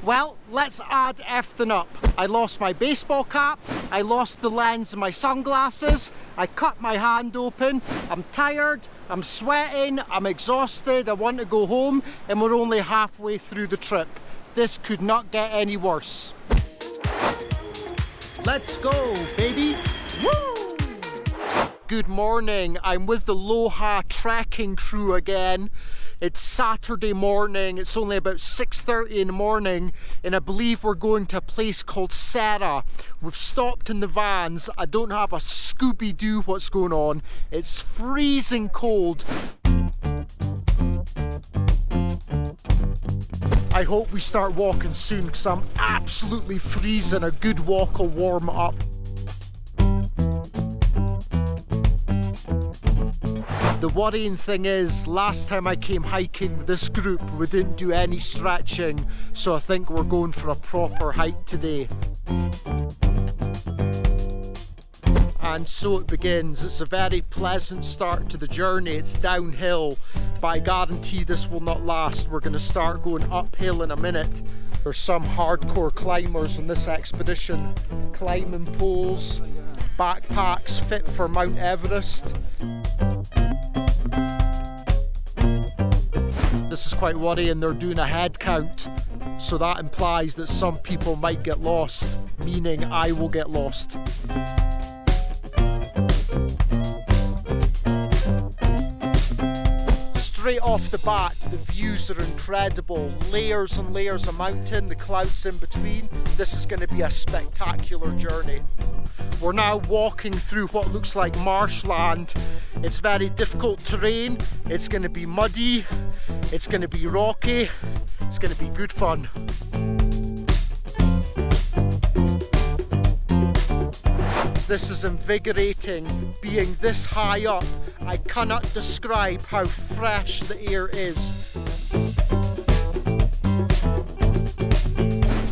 Well, let's add everything up. I lost my baseball cap, I lost the lens of my sunglasses, I cut my hand open, I'm tired, I'm sweating, I'm exhausted, I want to go home, and we're only halfway through the trip. This could not get any worse. Let's go, baby! Woo! Good morning, I'm with the Loja trekking crew again. It's Saturday morning, it's only about 6:30 in the morning, and I believe we're going to a place called Cera. We've stopped in the vans, I don't have a Scooby-Doo what's going on. It's freezing cold. I hope we start walking soon because I'm absolutely freezing. A good walk will warm up. The worrying thing is, last time I came hiking with this group, we didn't do any stretching, so I think we're going for a proper hike today. And so it begins. It's a very pleasant start to the journey. It's downhill, but I guarantee this will not last. We're going to start going uphill in a minute. There's some hardcore climbers on this expedition. Climbing poles, backpacks fit for Mount Everest. This is quite worrying, they're doing a head count, so that implies that some people might get lost, meaning I will get lost. Straight off the bat, the views are incredible. Layers and layers of mountain, the clouds in between. This is going to be a spectacular journey. We're now walking through what looks like marshland. It's very difficult terrain. It's going to be muddy. It's going to be rocky. It's going to be good fun. This is invigorating. Being this high up, I cannot describe how fresh the air is.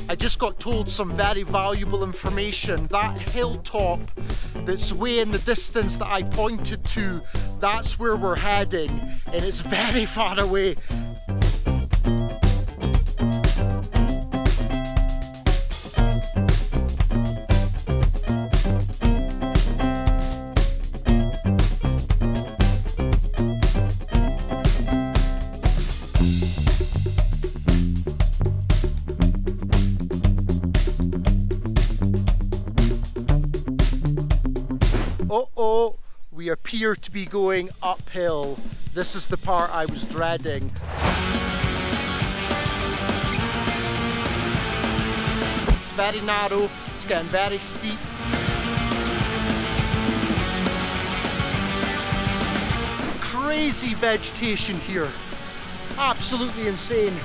I just got told some very valuable information. That hilltop that's way in the distance that I pointed to, that's where we're heading, and it's very far away. Uh-oh, we appear to be going uphill. This is the part I was dreading. It's very narrow, it's getting very steep. Crazy vegetation here. Absolutely insane.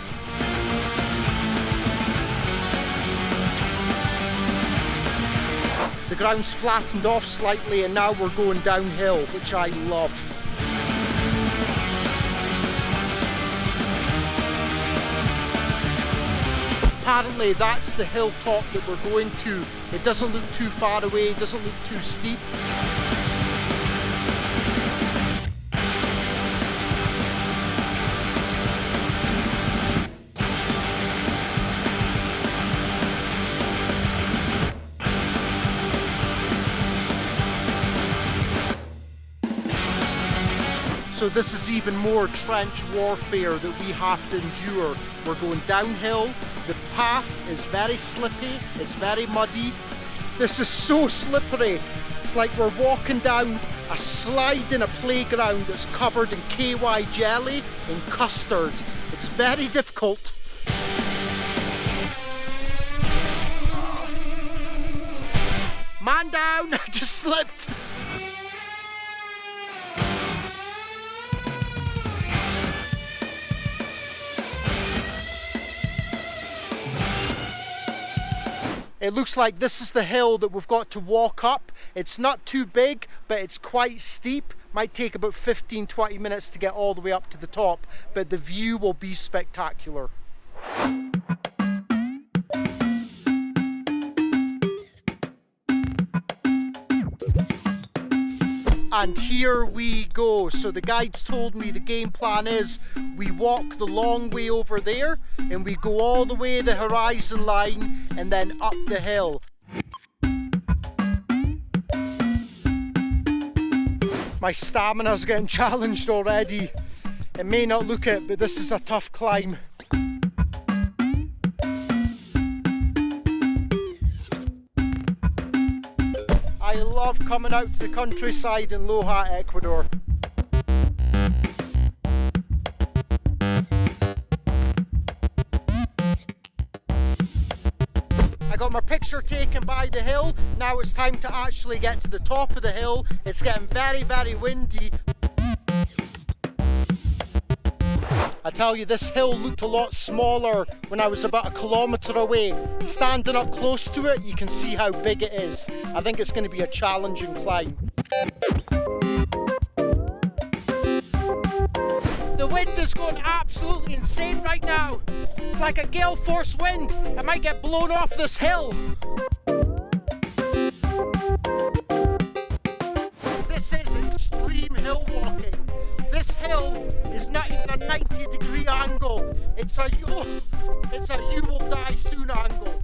The ground's flattened off slightly and now we're going downhill, which I love. Apparently that's the hilltop that we're going to. It doesn't look too far away, it doesn't look too steep. So this is even more trench warfare that we have to endure. We're going downhill, the path is very slippy, it's very muddy. This is so slippery. It's like we're walking down a slide in a playground that's covered in KY jelly and custard. It's very difficult. Man down, I just slipped. It looks like this is the hill that we've got to walk up. It's not too big, but it's quite steep. Might take about 15-20 minutes to get all the way up to the top, but the view will be spectacular. And here we go. So the guides told me the game plan is we walk the long way over there and we go all the way the horizon line and then up the hill. My stamina's getting challenged already. It may not look it, but this is a tough climb. I love coming out to the countryside in Loja, Ecuador. I got my picture taken by the hill. Now it's time to actually get to the top of the hill. It's getting very, very windy. I tell you, this hill looked a lot smaller when I was about a kilometre away. Standing up close to it, you can see how big it is. I think it's going to be a challenging climb. The wind is going absolutely insane right now. It's like a gale force wind. I might get blown off this hill. This is extreme hill walking. This hill is not even a 90-degree angle. It's a you will die soon angle.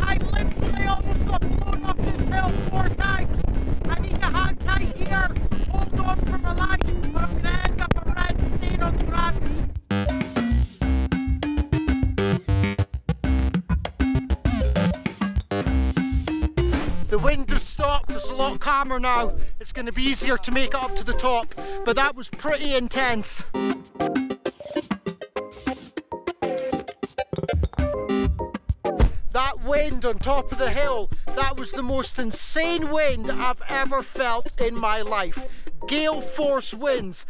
I literally almost got blown off this hill 4 times. I need to hang tight here, hold on for my life, or I'm gonna end up a red stain on the ground. The wind has stopped, it's a lot calmer now. It's going to be easier to make it up to the top, but that was pretty intense. That wind on top of the hill, that was the most insane wind I've ever felt in my life. Gale force winds.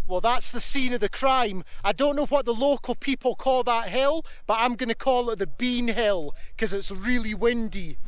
Well, that's the scene of the crime. I don't know what the local people call that hill, but I'm going to call it the Bean Hill, because it's really windy.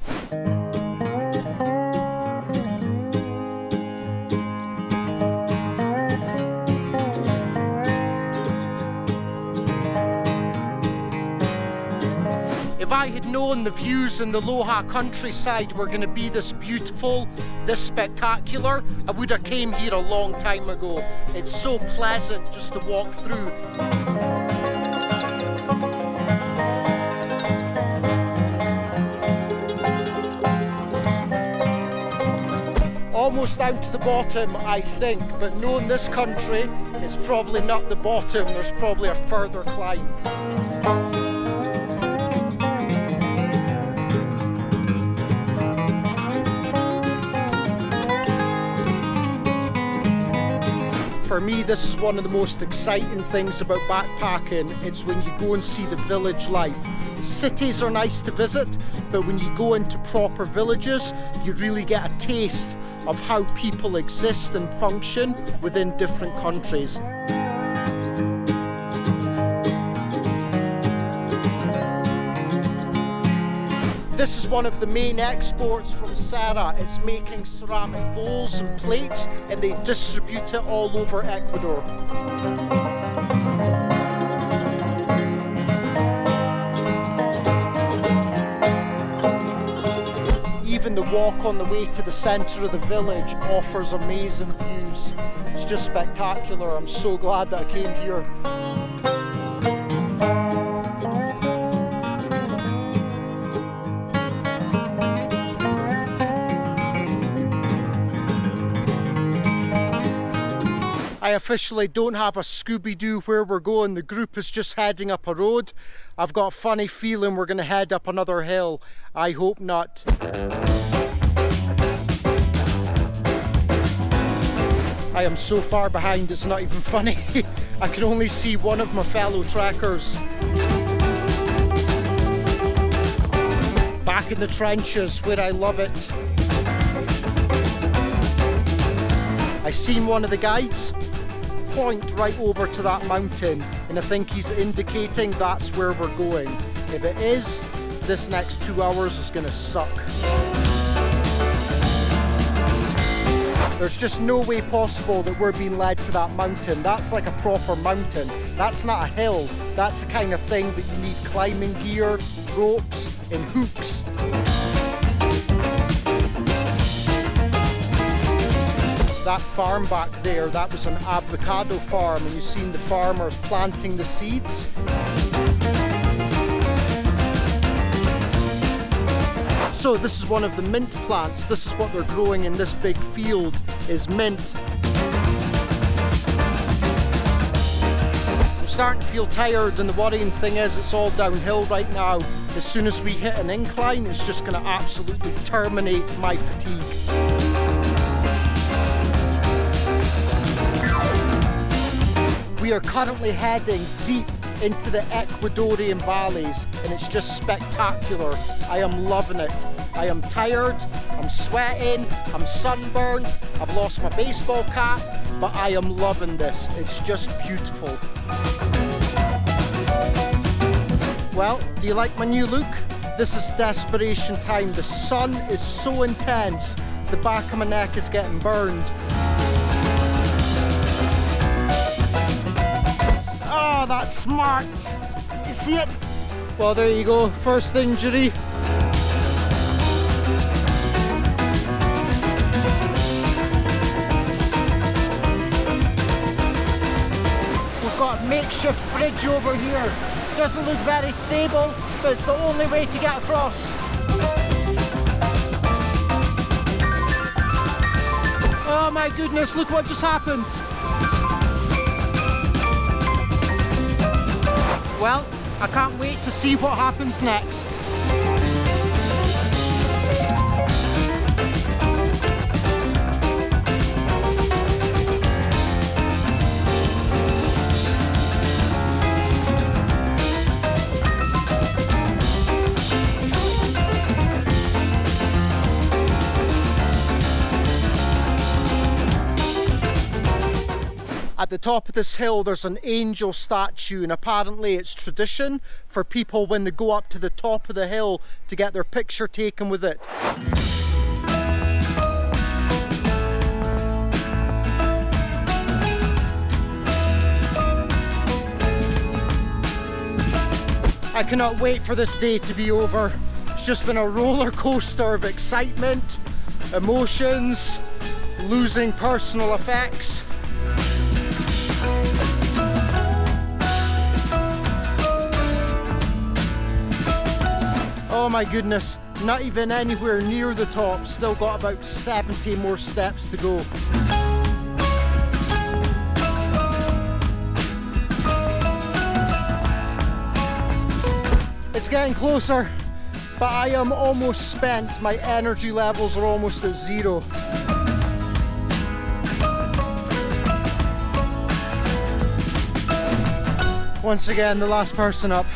If I had known the views in the Loja countryside were going to be this beautiful, this spectacular, I would have came here a long time ago. It's so pleasant just to walk through. Almost down to the bottom, I think, but knowing this country, it's probably not the bottom, there's probably a further climb. For me, this is one of the most exciting things about backpacking. It's when you go and see the village life. Cities are nice to visit, but when you go into proper villages, you really get a taste of how people exist and function within different countries. This is one of the main exports from Cera. It's making ceramic bowls and plates, and they distribute it all over Ecuador. Even the walk on the way to the centre of the village offers amazing views. It's just spectacular. I'm so glad that I came here. I officially don't have a Scooby-Doo where we're going. The group is just heading up a road. I've got a funny feeling we're going to head up another hill. I hope not. I am so far behind, it's not even funny. I can only see one of my fellow trekkers. Back in the trenches where I love it. I seen one of the guides point right over to that mountain, and I think he's indicating that's where we're going. If it is, this next 2 hours is going to suck. There's just no way possible that we're being led to that mountain. That's like a proper mountain. That's not a hill. That's the kind of thing that you need climbing gear, ropes, and hooks. That farm back there, that was an avocado farm, and you've seen the farmers planting the seeds. So this is one of the mint plants. This is what they're growing in this big field, is mint. I'm starting to feel tired, and the worrying thing is it's all downhill right now. As soon as we hit an incline, it's just going to absolutely terminate my fatigue. We are currently heading deep into the Ecuadorian valleys, and it's just spectacular. I am loving it. I am tired, I'm sweating, I'm sunburned, I've lost my baseball cap, but I am loving this. It's just beautiful. Well, do you like my new look? This is desperation time. The sun is so intense, the back of my neck is getting burned. Oh, that smarts! You see it? Well, there you go, first injury. We've got a makeshift bridge over here. Doesn't look very stable, but it's the only way to get across. Oh my goodness, look what just happened. Well, I can't wait to see what happens next. At the top of this hill there's an angel statue, and apparently it's tradition for people when they go up to the top of the hill to get their picture taken with it. I cannot wait for this day to be over. It's just been a roller coaster of excitement, emotions, losing personal effects. Oh my goodness, not even anywhere near the top, still got about 70 more steps to go. It's getting closer, but I am almost spent. My energy levels are almost at zero. Once again, the last person up.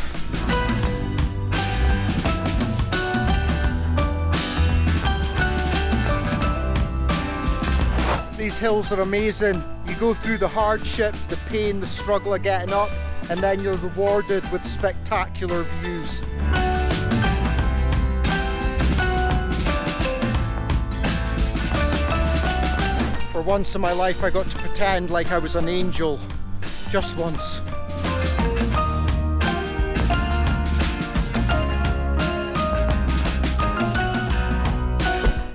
These hills are amazing. You go through the hardship, the pain, the struggle of getting up, and then you're rewarded with spectacular views. For once in my life, I got to pretend like I was an angel. Just once.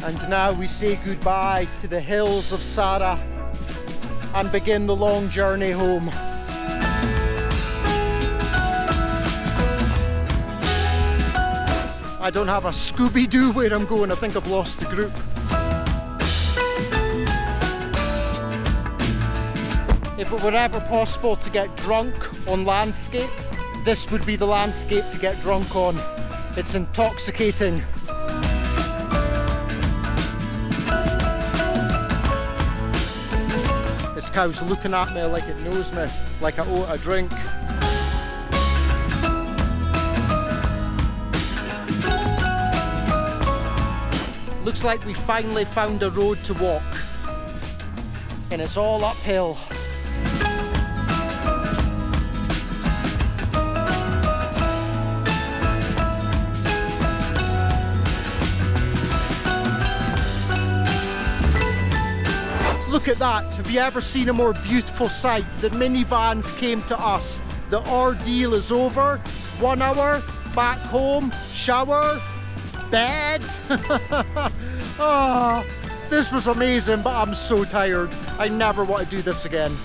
And now we say goodbye to the hills of Cera and begin the long journey home. I don't have a Scooby-Doo where I'm going. I think I've lost the group. If it were ever possible to get drunk on landscape, this would be the landscape to get drunk on. It's intoxicating. This cow's looking at me like it knows me, like I owe it a drink. Looks like we finally found a road to walk, and it's all uphill. Look at that, have you ever seen a more beautiful sight? The minivans came to us. The ordeal is over. 1 hour, back home, shower, bed. Oh, This was amazing, but I'm so tired. I never want to do this again.